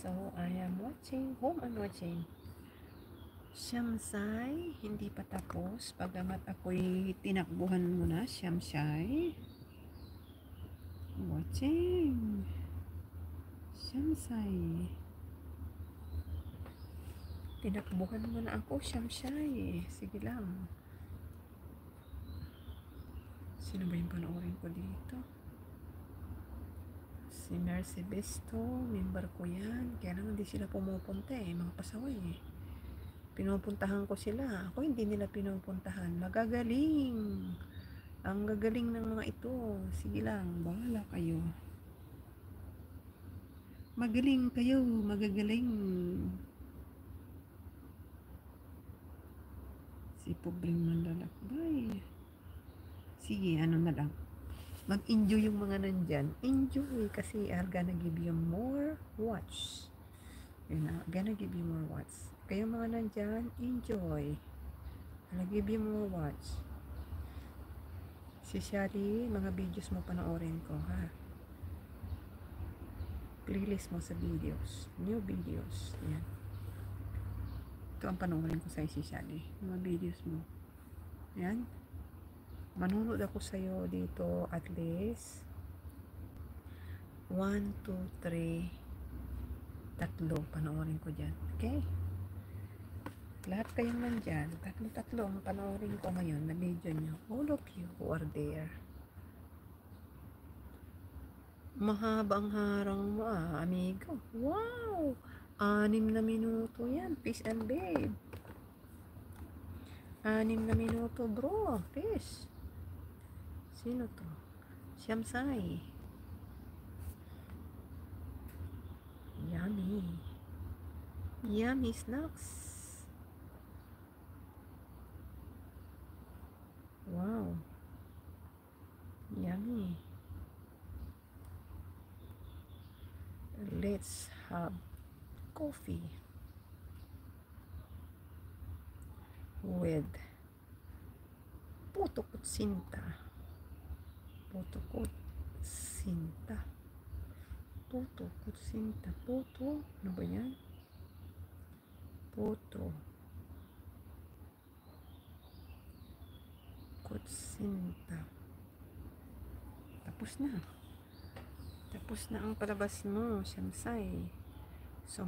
So, I am watching, whom I'm watching? Shamsai, hindi pa tapos. Pagamat ako'y tinakbuhan muna, Shamsai. Watching. Shamsai. Tinakbuhan muna ako, Shamsai. Sige lang. Sino ba yung panoorin ko dito? Si Mercy Besto, member ko yan. Kaya lang hindi sila pumupunta mga pasaway Pinupuntahan ko sila. Ako hindi nila pinupuntahan. Magagaling. Ang gagaling ng mga ito. Sige lang, bahala kayo. Magaling kayo, magagaling. Si pobreng manlalakbay. Sige, ano na lang. Mag-enjoy yung mga nandyan. Enjoy kasi I'm gonna give you more watch. Gonna give you more watch. Kayo mga nandyan, enjoy. I'll give you more watch. Si Shari, mga videos mo panoorin ko, ha? Playlist mo sa videos. New videos. Yan. Ito ang panoorin ko sa'yo, si Shari. Mga videos mo. Yan. Manunod ako sa'yo dito at least 1, 2, 3 tatlo panoorin ko dyan. Okay? Lahat kayong nandyan, tatlo ang panoorin ko ngayon na video nyo. All of you who are there. Mahabang harang mo amigo. Wow! 6 na minuto yan. Peace and babe. 6 na minuto bro. Peace. Sino to? Shamsai. Yummy. Yummy snacks. Wow. Yummy. Let's have coffee with puto kutsinta. Puto kutsinta. Puto kutsinta. Puto. Ano ba yan? Puto kutsinta. Tapos na. Tapos na ang palabas mo, Shamsai. So,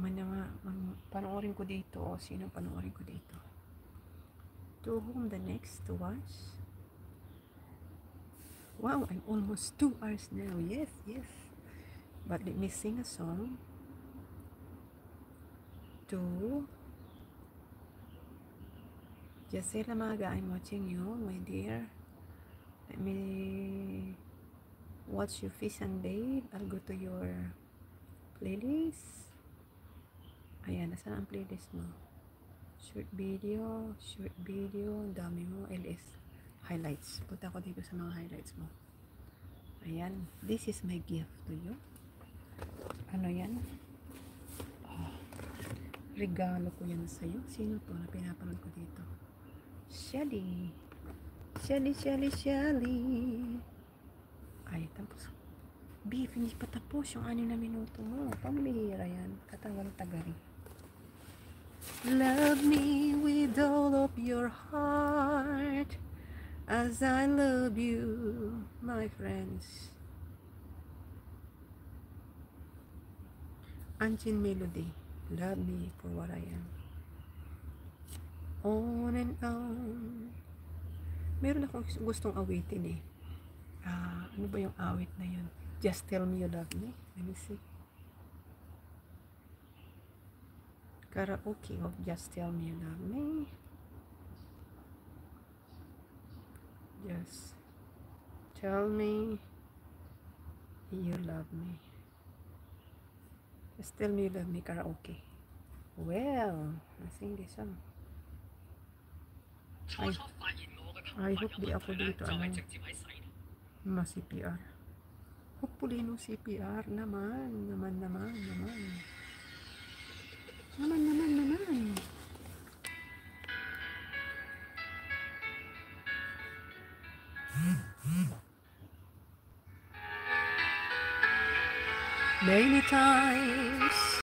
panoorin ko dito. Sino panoorin ko dito? To whom the next to watch? Wow, I'm almost 2 hours now. Yes, yes. But let me sing a song. To Jacela Maga, I'm watching you, my dear. Let me watch you, Fish and Babe. I'll go to your playlist. Ayan, nasaan ang playlist mo? Short video, dami mo, LS. Highlights. Punta ko dito sa mga highlights mo. Ayan, this is my gift to you. Ano yan? Regalo ko yan sa'yo. Sino to na pinapanood ko dito? Shelly. Ay, tapos beef, hindi pa tapos yung 6 na minuto mo. Pambihira yan. Katagal-tagal. Love me with all of your heart as I love you, my friends. Anchin Melody, love me for what I am. On and on. Meron akong gustong awitin ano ba yung awit na yun? Just tell me you love me. Let me see. Karaoke of Just Tell Me You Love Me. Just tell me you love me. Just tell me you love me, karaoke. Well, I sing this song. I hope di ako dito ma-CPR. Hopefully no CPR naman. Many times